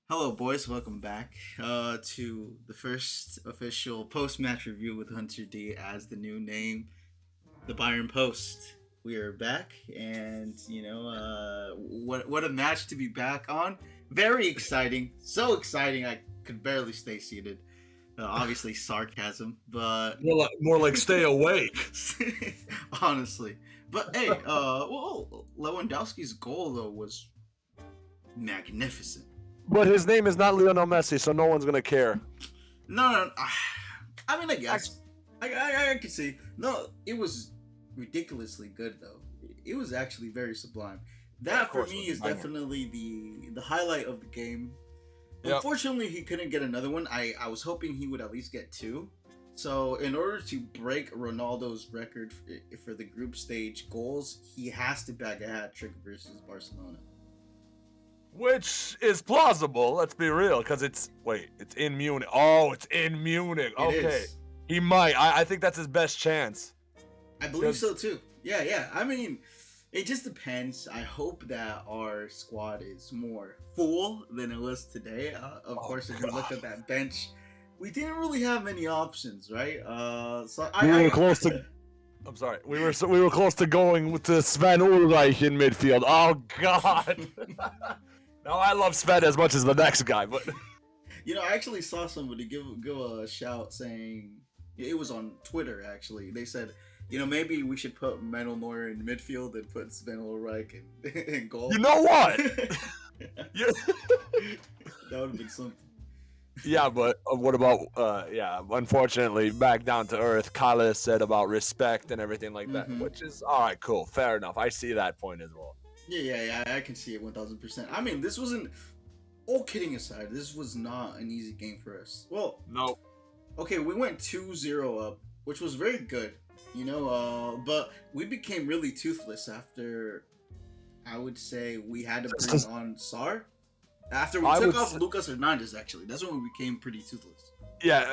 Hello, boys. Welcome back to the first official post-match review with Hunter D as the new name, the Bayern Post. We are back, and what a match to be back on. Very exciting, so exciting I could barely stay seated. Obviously, sarcasm, but More like stay awake. honestly, but hey, Lewandowski's goal though was magnificent. But his name is not Lionel Messi, so no one's gonna care. No. I mean, I guess I can see. No, it was ridiculously good though. It was actually very sublime. That for me is definitely the highlight of the game. Yep. Unfortunately, he couldn't get another one. I was hoping he would at least get two. So in order to break Ronaldo's record for the group stage goals, he has to bag a hat trick versus Barcelona. Which is plausible, let's be real, because it's in Munich. Oh, it's in Munich. Okay. He might. I think that's his best chance. I believe so too. Yeah. I mean, it just depends. I hope that our squad is more full than it was today. Of course, if you look at that bench, we didn't really have many options, right? We were close to. I'm sorry. We were close to going with Sven Ulreich in midfield. Oh God. No, I love Sven as much as the next guy, but I actually saw somebody give a shout saying it was on Twitter. Actually, they said, maybe we should put Manuel Neuer in midfield and put Sven Ulreich in goal. You know what? That would have been something. Yeah, but what about unfortunately, back down to earth, Kale said about respect and everything like that, which is all right, cool, fair enough. I see that point as well. Yeah, I can see it 1000%. I mean, this wasn't, all kidding aside, this was not an easy game for us. Well, no. Okay, we went 2-0 up, which was very good, but we became really toothless after, I would say, we had to bring on Sarr. After we took off Lucas Hernandez, actually. That's when we became pretty toothless. Yeah,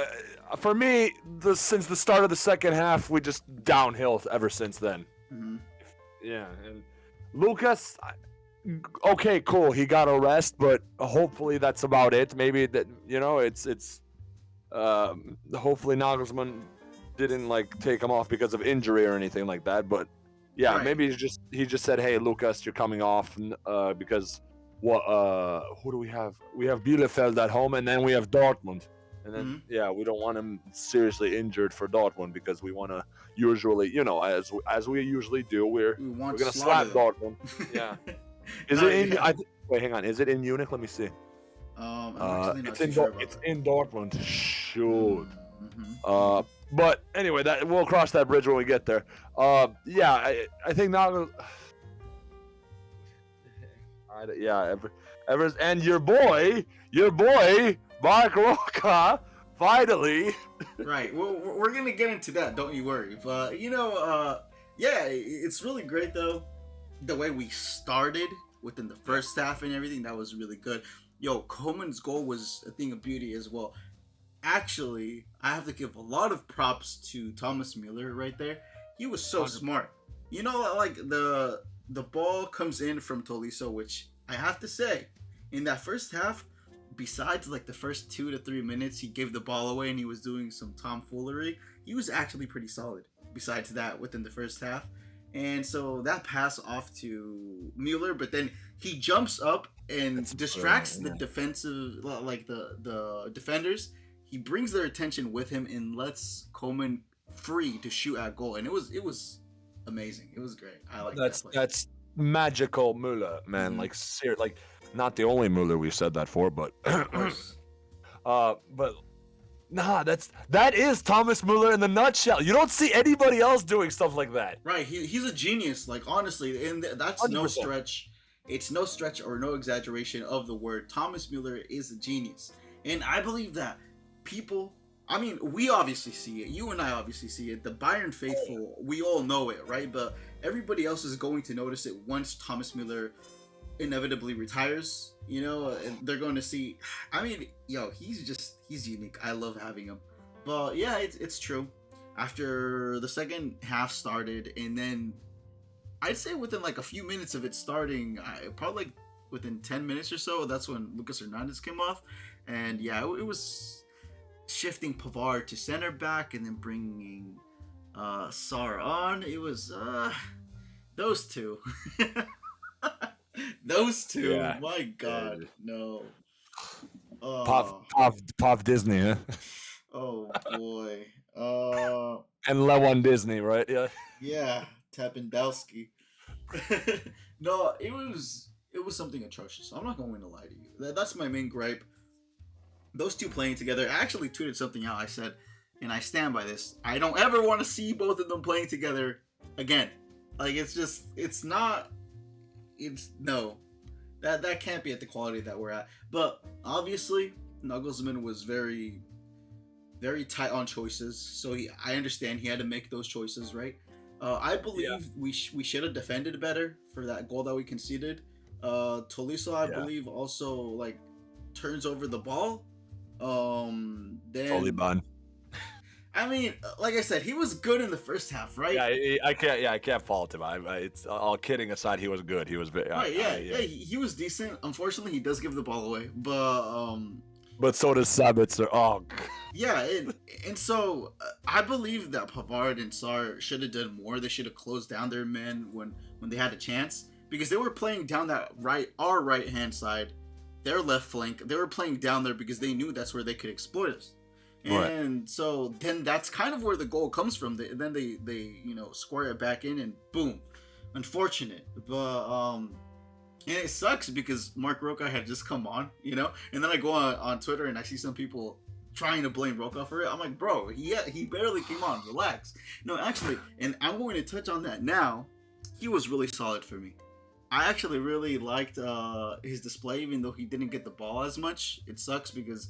for me, since the start of the second half, we just downhill ever since then. Mm-hmm. Yeah, and Lucas, okay, cool. He got a rest, but hopefully that's about it. Maybe that it's hopefully Nagelsmann didn't take him off because of injury or anything like that. But yeah, right. Maybe he just said, "Hey, Lucas, you're coming off because who do we have? We have Bielefeld at home, and then we have Dortmund." And then, we don't want him seriously injured for Dortmund because we want to usually, as we usually do, we're going to slap Dortmund. Yeah. Wait, hang on. Is it in Munich? Let me see. It's in Dortmund. Shoot. But anyway, we'll cross that bridge when we get there. I think now. And your boy, Mark Roca, finally. Right. Well, we're going to get into that, don't you worry. But, it's really great, though. The way we started within the first half and everything, that was really good. Coman's goal was a thing of beauty as well. Actually, I have to give a lot of props to Thomas Müller right there. He was so 100%. Smart. The ball comes in from Tolisso, which I have to say, in that first half, besides the first 2 to 3 minutes, he gave the ball away and he was doing some tomfoolery. He was actually pretty solid. Besides that, within the first half, and so that pass off to Müller, but then he jumps up and distracts the defensive, the defenders. He brings their attention with him and lets Coman free to shoot at goal, and it was amazing. It was great. I like that play. That's magical Müller, man. Not the only Müller we've said that for, but that is Thomas Müller in the nutshell. You don't see anybody else doing stuff like that. Right, he's a genius. Honestly, and that's 100%. No stretch. It's no stretch or no exaggeration of the word. Thomas Müller is a genius, and I believe that people. I mean, we obviously see it. You and I obviously see it. The Bayern faithful, we all know it, right? But everybody else is going to notice it once Thomas Müller inevitably retires, and they're going to see. I mean, he's unique. I love having him. But yeah, it's true. After the second half started, and then I'd say within a few minutes of it starting, probably within 10 minutes or so. That's when Lucas Hernandez came off, and yeah, it was shifting Pavard to center back and then bringing Sar on. It was those two. Those two. Yeah. My God, no. Pop Disney, huh? Oh boy. And Lewon Disney, right? Yeah. Yeah, Tapendowski. No, it was something atrocious. I'm not going to lie to you. That's my main gripe. Those two playing together. I actually tweeted something out. I said, and I stand by this. I don't ever want to see both of them playing together again. Like it's not. It's no. That can't be at the quality that we're at. But obviously, Nagelsmann was very, very tight on choices. So I understand he had to make those choices, right? I believe we should have defended better for that goal that we conceded. Tolisso, I believe, also like turns over the ball. Then Taliban. I mean, like I said, he was good in the first half, right? Yeah, I can't fault him. It's all kidding aside, he was good. He was right. He was decent. Unfortunately, he does give the ball away, but so does Sabitzer. Oh. Yeah, and so I believe that Pavard and Sar should have done more. They should have closed down their men when they had a chance, because they were playing down our right hand side, their left flank. They were playing down there because they knew that's where they could exploit us. And so then that's kind of where the goal comes from. Then they square it back in and boom. Unfortunate. But and it sucks because Mark Roca had just come on, and then I go on Twitter and I see some people trying to blame Roca for it. I'm like, bro, he barely came on. Relax. No, actually, and I'm going to touch on that now. He was really solid for me. I actually really liked his display, even though he didn't get the ball as much. It sucks because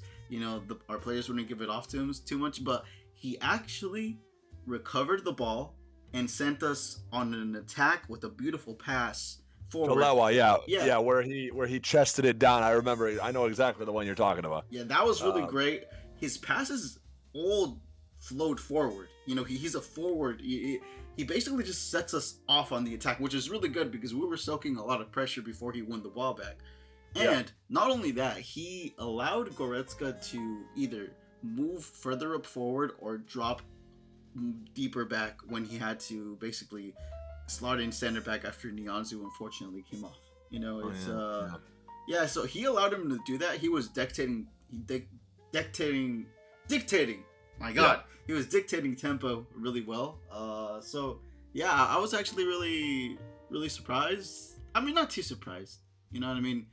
our players wouldn't give it off to him too much, but he actually recovered the ball and sent us on an attack with a beautiful pass forward. Yeah, where he chested it down. I remember. I know exactly the one you're talking about. Yeah, that was really great. His passes all flowed forward. He's a forward. He basically just sets us off on the attack, which is really good because we were soaking a lot of pressure before he won the ball back. And not only that, he allowed Goretzka to either move further up forward or drop deeper back when he had to basically slot in center back after Nianzou unfortunately came off. So he allowed him to do that. He was dictating. My God, he was dictating tempo really well. I was actually really, really surprised. I mean, not too surprised. You know what I mean?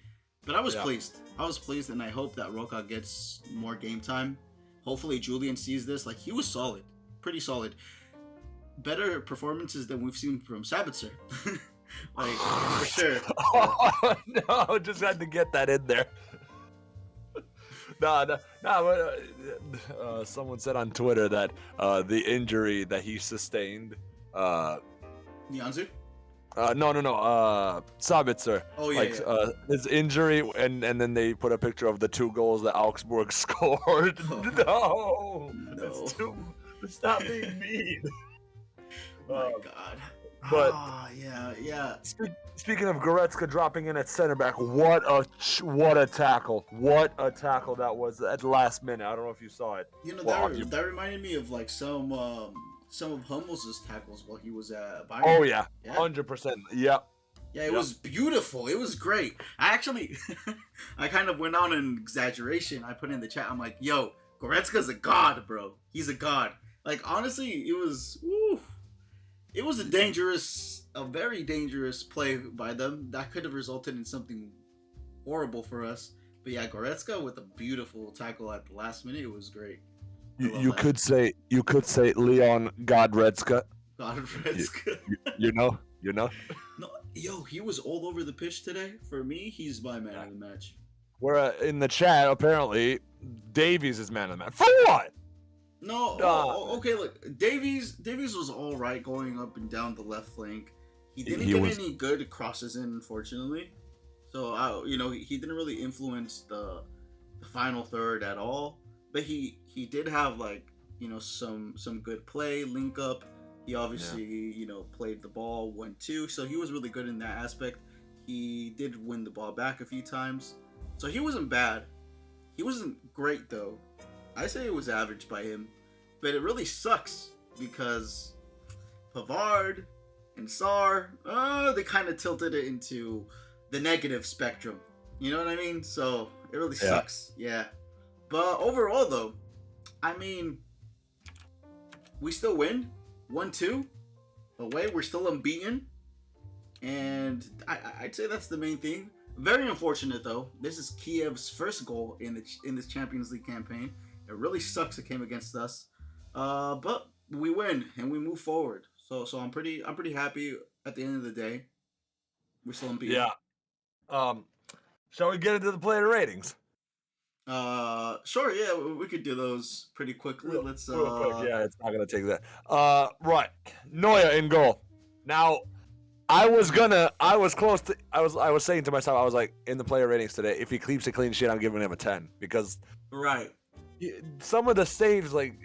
But I was pleased. I was pleased, and I hope that Roca gets more game time. Hopefully, Julian sees this. Like, he was solid, pretty solid. Better performances than we've seen from Sabitzer. Like, for sure. Oh, no, just had to get that in there. No. Someone said on Twitter that the injury that he sustained. Nianzou? No. Sabitzer. Oh yeah. His injury, and then they put a picture of the 2 goals that Augsburg scored. No. Stop being mean. Oh my God. But yeah. Speaking of Goretzka dropping in at center back, what a tackle! What a tackle that was at the last minute. I don't know if you saw it. That reminded me of like some of Hummels' tackles while he was at Bayern. Oh yeah, 100%. Yep. Yeah, it was beautiful. It was great. I actually, I kind of went on an exaggeration. I put in the chat. I'm like, yo, Goretzka's a god, bro. He's a god. Like, honestly, it was a very dangerous play by them. That could have resulted in something horrible for us. But yeah, Goretzka with a beautiful tackle at the last minute. It was great. You could say Leon Goretzka. Goretzka. You know. No, yo, he was all over the pitch today. For me, he's my man of the match. Where in the chat, apparently, Davies is man of the match. For what? No, okay, look, Davies was all right going up and down the left flank. He didn't get any good crosses in, unfortunately. So, he didn't really influence the final third at all. But he did have, like, some good play, link up. He obviously, played the ball 1-2. So he was really good in that aspect. He did win the ball back a few times, so he wasn't bad. He wasn't great though. I say it was average by him, but it really sucks because Pavard and Sar, they kind of tilted it into the negative spectrum. You know what I mean? So it really sucks. Yeah. But overall, though, I mean, we still win 1-2 away. We're still unbeaten, and I'd say that's the main thing. Very unfortunate though. This is Kyiv's first goal in this Champions League campaign. It really sucks it came against us, but we win and we move forward. So I'm pretty happy at the end of the day. We're still unbeaten. Yeah. Shall we get into the player ratings? Sure. Yeah, we could do those pretty quickly. Real quick. Yeah, it's not gonna take that. Right. Neuer in goal. Now, I was saying to myself, I was like, in the player ratings today, if he keeps a clean sheet, I'm giving him a 10 because right. Some of the saves, like,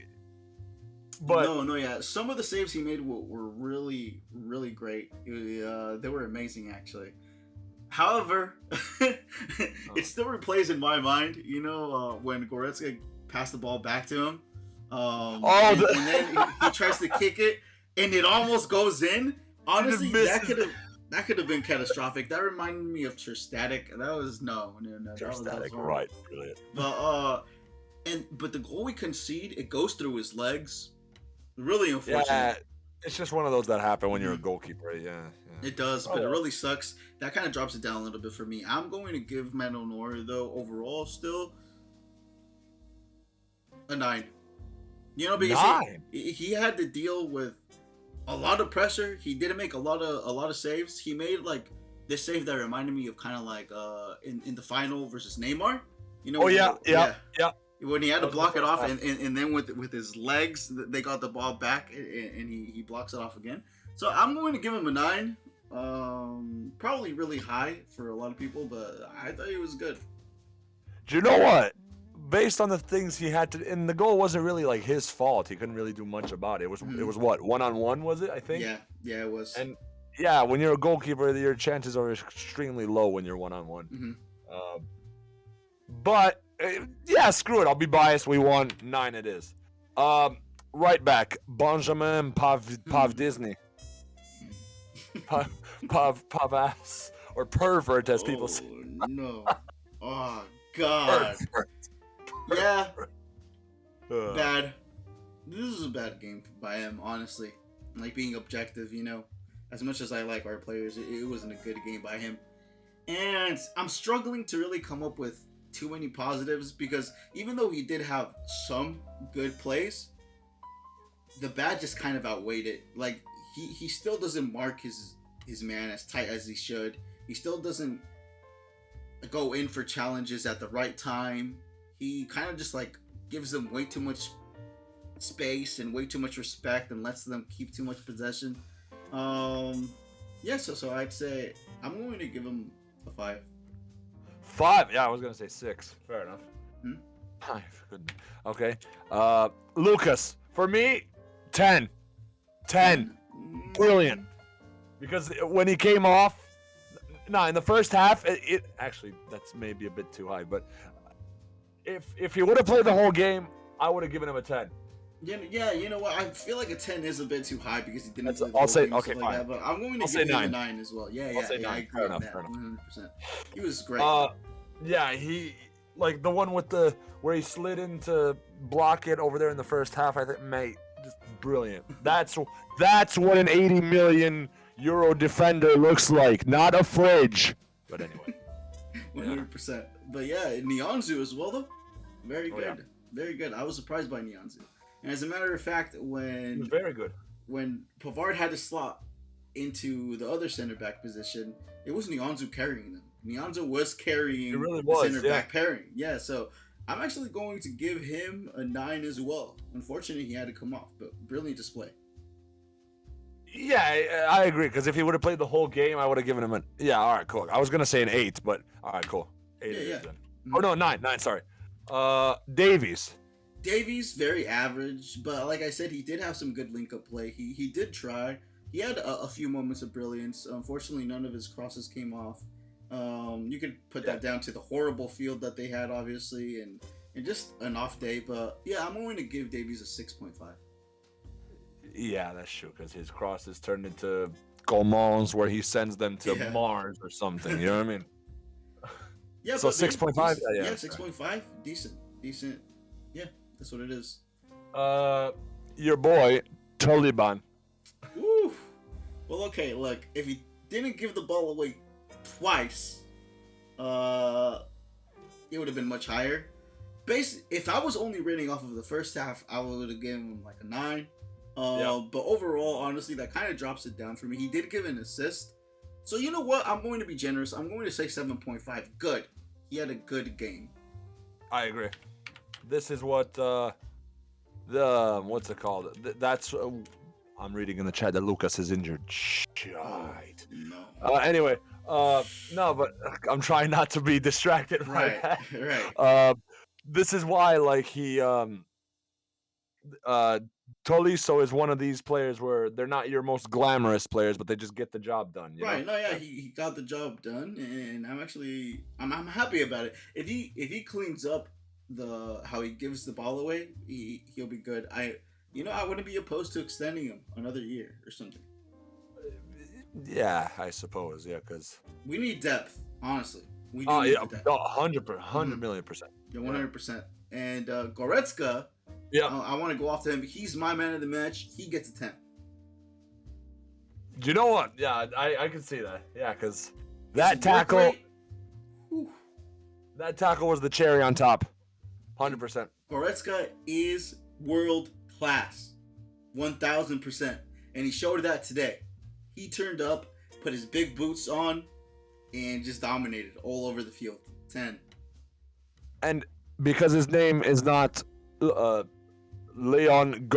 but no, yeah, some of the saves he made were really, really great. They were amazing, actually. However, it still replays in my mind. You know, when Goretzka passed the ball back to him, and then he tries to kick it, and it almost goes in. Honestly, that could have been catastrophic. That reminded me of Ter Static. That was no. Ter Static, right? Brilliant. But the goal we concede, it goes through his legs. Really unfortunate. Yeah, it's just one of those that happen when you're a goalkeeper. Yeah. It does, but it really sucks. That kind of drops it down a little bit for me. I'm going to give Manuel Neuer, though, overall still a 9. You know, because he had to deal with a lot of pressure. He didn't make a lot of saves. He made like this save that reminded me of kind of like in the final versus Neymar. You know? Yeah. When he had to block it off, and then with his legs, they got the ball back, and he blocks it off again. So I'm going to give him a 9. Probably really high for a lot of people, but I thought he was good. Do you know what? Based on the things he had to, and the goal wasn't really like his fault. He couldn't really do much about it. It was what, 1-on-1 was it? I think. Yeah, it was. And yeah, when you're a goalkeeper, your chances are extremely low when you're 1-on-1. But yeah, screw it. I'll be biased. We won. 9 it is. Right back, Benjamin Pavdisny. Pavas or pervert, as people say. No. Oh God. Pervert. Yeah. Bad. This is a bad game by him, honestly. Like, being objective, you know. As much as I like our players, it wasn't a good game by him. And I'm struggling to really come up with too many positives because even though he did have some good plays, the bad just kind of outweighed it. Like, he still doesn't mark his man as tight as he should. He still doesn't go in for challenges at the right time. He kind of just like gives them way too much space and way too much respect and lets them keep too much possession. So I'd say I'm going to give him a 5. 5? Yeah, I was gonna say 6. Fair enough. 5. Okay. Lucas, for me, 10. 10. Brilliant. Because when he came off, in the first half, it actually, that's maybe a bit too high, but if he would have played the whole game, I would have given him a 10. Yeah, you know what? I feel like a 10 is a bit too high because he didn't play the I'll whole say game, okay, like fine. that, but I'm going to give him a 9 as well. Yeah, I agree with that. 100%. He was great. Yeah, he, like the one with where he slid in to block it over there in the first half, I think, mate, just brilliant. That's what an 80 million euro defender looks like, not a fridge. But anyway. 100%. But yeah, Nianzou as well, though. Very good. Yeah. Very good. I was surprised by Nianzou. And as a matter of fact, he was very good. When Pavard had to slot into the other center back position, it was Nianzou carrying them. Nianzou was carrying the center back pairing. Yeah, so I'm actually going to give him a 9 as well. Unfortunately, he had to come off, but brilliant display. Yeah, I agree, because if he would have played the whole game, I would have given him all right, cool. I was going to say an 8, but all right, cool. 8 it is then. Mm-hmm. Oh, no, 9, sorry. Davies, very average, but like I said, he did have some good link-up play. He did try. He had a few moments of brilliance. Unfortunately, none of his crosses came off. You could put that down to the horrible field that they had, obviously, and just an off day. But yeah, I'm going to give Davies a 6.5. Yeah, that's true, because his crosses turned into Coman's where he sends them to Yeah. Mars or something. You know what I mean? Yeah, So but 6.5. Yeah, 6.5. Decent. Yeah, that's what it is. Your boy Taliban. Woo. Well, okay. Look, if he didn't give the ball away twice, it would have been much higher. If I was only rating off of the first half, I would have given him like a 9. But overall, honestly, that kind of drops it down for me. He did give an assist. So you know what? I'm going to be generous. I'm going to say 7.5. Good. He had a good game. I agree. This is what what's it called? That's I'm reading in the chat that Lucas is injured. Shite. No. Anyway, no, but I'm trying not to be distracted. Right. This is why, like, Tolisso is one of these players where they're not your most glamorous players, but they just get the job done. You know? No, yeah, he got the job done, and I'm happy about it. If he cleans up how he gives the ball away, he'll be good. I wouldn't be opposed to extending him another year or something. Yeah, I suppose. Yeah, because we need depth. Honestly, we need depth. 100 million percent. Yeah, 100%. And Goretzka. Yeah, I want to go off to him. He's my man of the match. He gets a 10. You know what? Yeah, I can see that. Yeah, because that tackle was the cherry on top. 100%. Goretzka is world class. 1,000%. And he showed that today. He turned up, put his big boots on, and just dominated all over the field. 10. And because his name is not Leon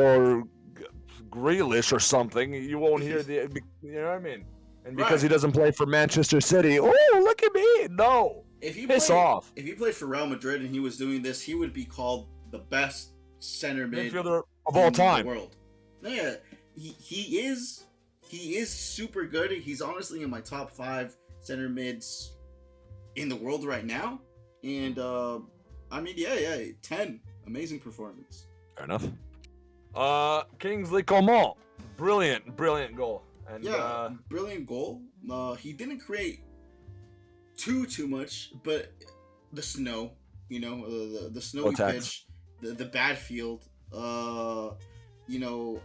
Grealish or something, you won't hear you know what I mean? And because he doesn't play for Manchester City, oh, look at me. No. If he played for Real Madrid and he was doing this, he would be called the best center midfielder of all time in the world. Yeah, he is super good. He's honestly in my top 5 center mids in the world right now. And 10. Amazing performance. Fair enough. Kingsley Coman, brilliant goal. And brilliant goal. He didn't create too much, but the snow, the snowy pitch, the bad field,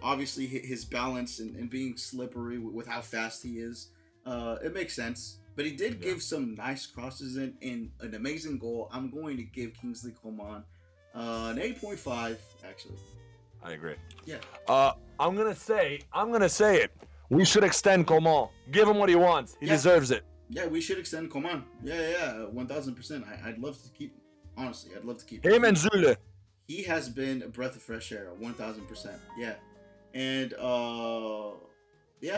obviously his balance and being slippery with how fast he is, it makes sense. But he did give some nice crosses in an amazing goal. I'm going to give Kingsley Coman an 8.5, actually. I agree. Yeah. I'm gonna say it. We should extend Coman. Give him what he wants. He deserves it. Yeah, we should extend Coman. Yeah, 1,000%. I'd love to keep. Honestly, I'd love to keep him and Zule. He has been a breath of fresh air. 1,000%. Yeah, and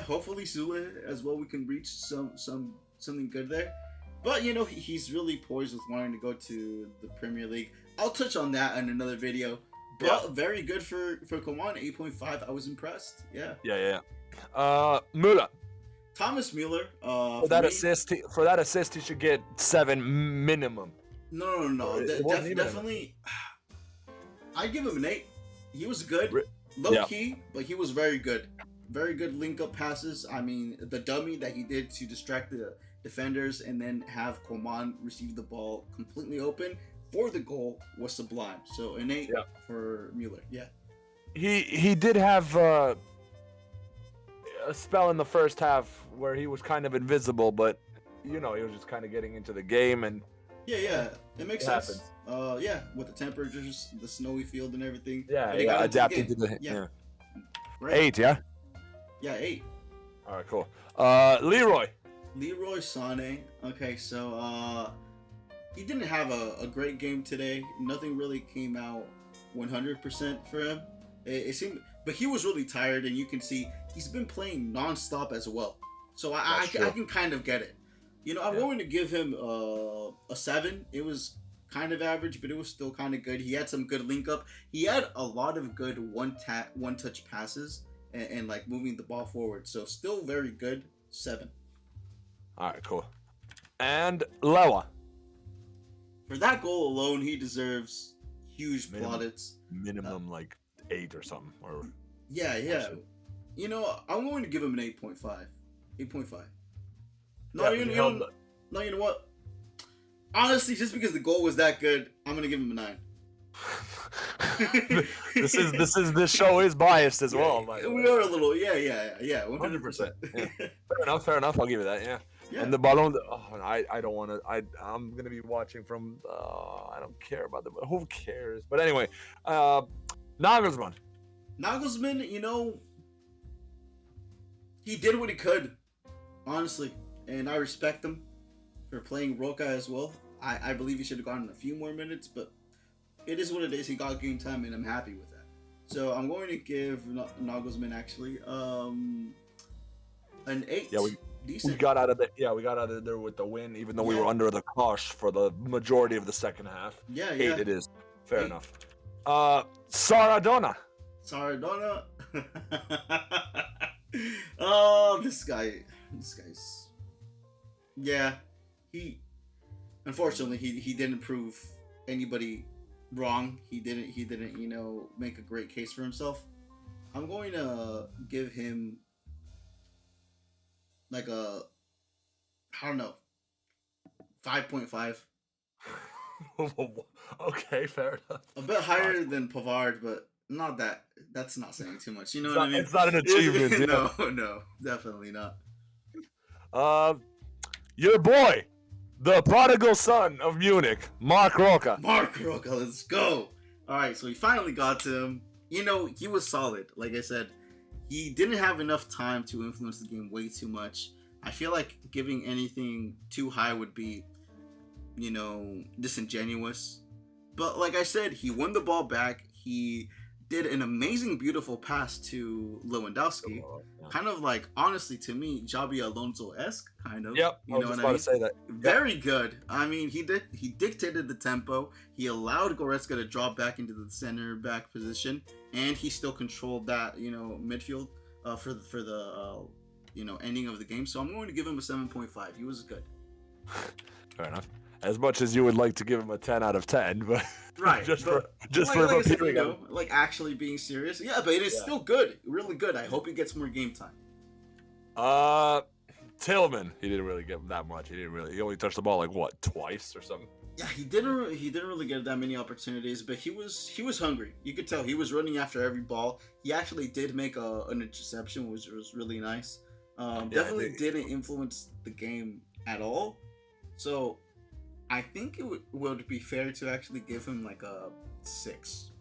hopefully Zule as well. We can reach something good there. But he's really poised with wanting to go to the Premier League. I'll touch on that in another video. But very good for Coman, 8.5. I was impressed. Yeah. Müller. Thomas Müller. For that assist, he should get 7 minimum. No. Definitely. I'd give him an 8. He was good, low key, but he was very good. Very good link-up passes. I mean, the dummy that he did to distract the defenders and then have Coman receive the ball completely open for the goal was sublime. So an 8 for Müller. Yeah. He did have a spell in the first half where he was kind of invisible, but he was just kind of getting into the game and it makes sense. With the temperatures, the snowy field and everything. Adapting to the Right. 8, yeah. Yeah, 8. All right, cool. Leroy Sané. Okay, so he didn't have a great game today. Nothing really came out 100% for him. It seemed, but he was really tired, and you can see he's been playing nonstop as well. So I can kind of get it. I'm going to give him a 7. It was kind of average, but it was still kind of good. He had some good link up. He had a lot of good one-touch passes and like moving the ball forward. So still very good. 7. All right, cool. And Lewa. For that goal alone, he deserves huge Minimum. plaudits. Minimum like 8 or something. Or Yeah. You know, I'm going to give him an 8.5. 8.5. No, Yeah, you know what? Honestly, just because the goal was that good, I'm gonna give him a 9. this show is biased as well. We are a little, yeah, 100%. Yeah. Fair enough. I'll give you that. Yeah. Yeah. And the Ballon, I don't want to. I'm gonna be watching from. I don't care about who cares? But anyway, Nagelsmann. Nagelsmann, you know, he did what he could, honestly, and I respect him for playing Roca as well. I believe he should have gotten a few more minutes, but it is what it is. He got game time, and I'm happy with that. So I'm going to give Nagelsmann actually an 8. Yeah, we got out of there with the win, even though we were under the cosh for the majority of the second half. 8 it is. Fair enough. Saradona. Oh, this guy's. Yeah, unfortunately he didn't prove anybody wrong. He didn't make a great case for himself. I'm going to give him like a, I don't know, 5.5. Okay, fair enough. A bit higher than Pavard, but not that. That's not saying too much. You know what I mean? It's not an achievement. No, definitely not. Your boy, the prodigal son of Munich, Marc Roca. Marc Roca, let's go. All right, so we finally got to him. You know, he was solid. Like I said, he didn't have enough time to influence the game way too much. I feel like giving anything too high would be, disingenuous. But like I said, he won the ball back. He did an amazing, beautiful pass to Lewandowski. Kind of like, honestly, to me, Xabi Alonso-esque, kind of. Yep, I was just about to say that. Very good. I mean, he dictated the tempo. He allowed Goretzka to drop back into the center back position, and he still controlled that, midfield for the ending of the game. So I'm going to give him a 7.5. He was good. Fair enough. As much as you would like to give him a 10 out of 10, but right, for like actually being serious. Yeah, but it is still good, really good. I hope he gets more game time. Tillman, he didn't really get that much. He only touched the ball like what, twice or something. Yeah, he didn't really get that many opportunities, but he was hungry. You could tell he was running after every ball. He actually did make an interception, which was really nice. Definitely didn't influence the game at all. So I think it would be fair to actually give him like a 6.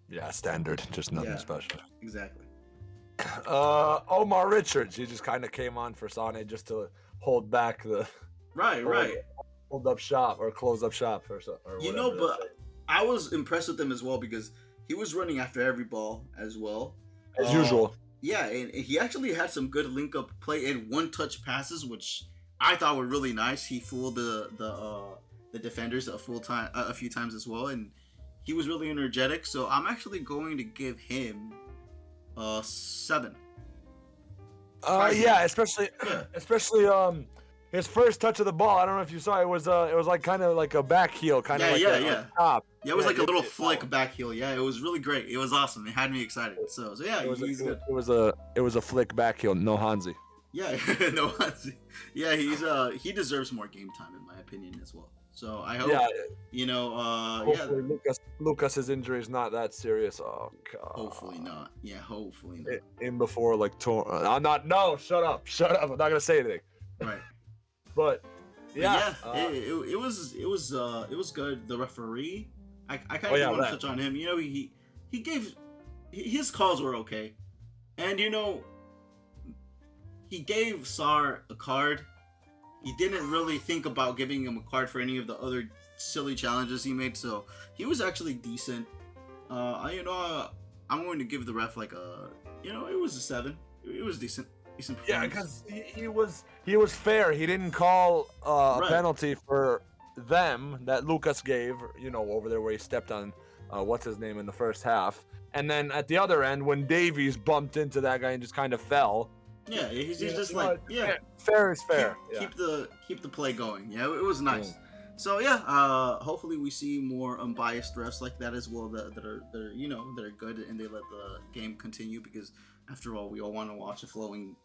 Yeah, standard, just nothing special. Exactly. Omar Richards, he just kind of came on for Sane just to hold back the hold up shop or close up shop or but I was impressed with him as well because he was running after every ball as well, as usual. Yeah, and he actually had some good link up play and one touch passes, which I thought were really nice. He fooled the defenders a few times as well, and he was really energetic. So I'm actually going to give him 7. Especially his first touch of the ball. I don't know if you saw it was like kind of like a back heel, top. Yeah, it was like a little flick back heel. Yeah, it was really great. It was awesome. It had me excited. So yeah, he's good. It was a flick back heel, no Hansi. Yeah, no Hansi. Yeah, he deserves more game time in my opinion as well. So I hope hopefully Lucas's injury is not that serious. Oh god. Hopefully not. Yeah, hopefully not. In before like I'm not. No, shut up. I'm not gonna say anything. Right. But it was good. The referee, I kind of want to touch on him. He gave his calls were okay, and he gave Sarr a card. He didn't really think about giving him a card for any of the other silly challenges he made, so he was actually decent. I'm going to give the ref like a, it was a 7. It was decent. Yeah, because he was fair. He didn't call a penalty for them that Lucas gave, over there where he stepped on what's his name in the first half. And then at the other end, when Davies bumped into that guy and just kind of fell, Yeah, he's Yeah, just you like, know, yeah, fair is fair. keep the play going. Yeah, it was nice. Mm. So yeah, hopefully we see more unbiased refs like that as well that are you know that are good and they let the game continue because after all we all want to watch a flowing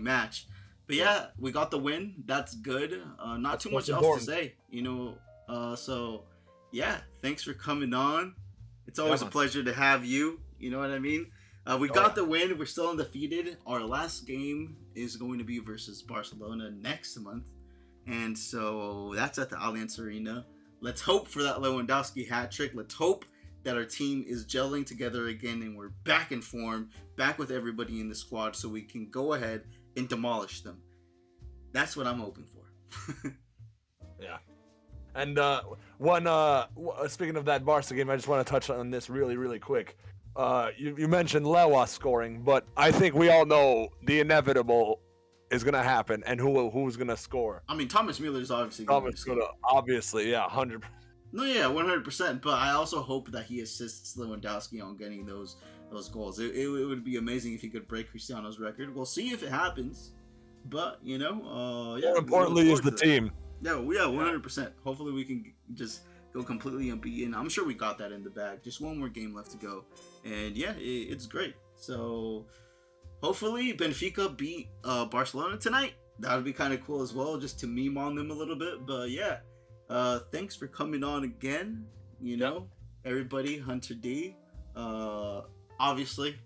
match. But yeah, we got the win. That's good. Not That's too most much else to important. say, you know. So yeah, thanks for coming on. It's Yeah, always a man. pleasure to have you. You know what I mean? We Oh, got yeah. the win. We're still undefeated. Our last game is going to be versus Barcelona next month. And so that's at the Allianz Arena. Let's hope for that Lewandowski hat trick. Let's hope that our team is gelling together again and we're back in form, back with everybody in the squad so we can go ahead and demolish them. That's what I'm hoping for. Yeah. And speaking of that Barca game, I just want to touch on this really, really quick. You mentioned Lewa scoring, but I think we all know the inevitable is gonna happen, and who's gonna score? I mean, Thomas Mueller is obviously going Thomas to gonna score. obviously, yeah, 100. No, yeah, 100%. But I also hope that he assists Lewandowski on getting those goals. It would be amazing if he could break Cristiano's record. We'll see if it happens. But you know, yeah. More importantly, is the team. Yeah, 100%. Hopefully, we can just go completely unbeaten. I'm sure we got that in the bag. Just one more game left to go, and yeah, it's great. So hopefully, Benfica beat Barcelona tonight. That would be kind of cool as well, just to meme on them a little bit. But yeah, thanks for coming on again. You know, everybody, Hunter D, obviously,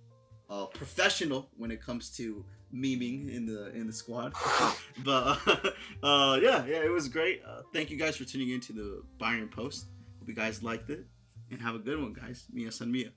professional when it comes to memeing in the squad. But yeah, it was great. Thank you guys for tuning in to the Bayern Post. Hope you guys liked it, and have a good one, guys. Mia san mia.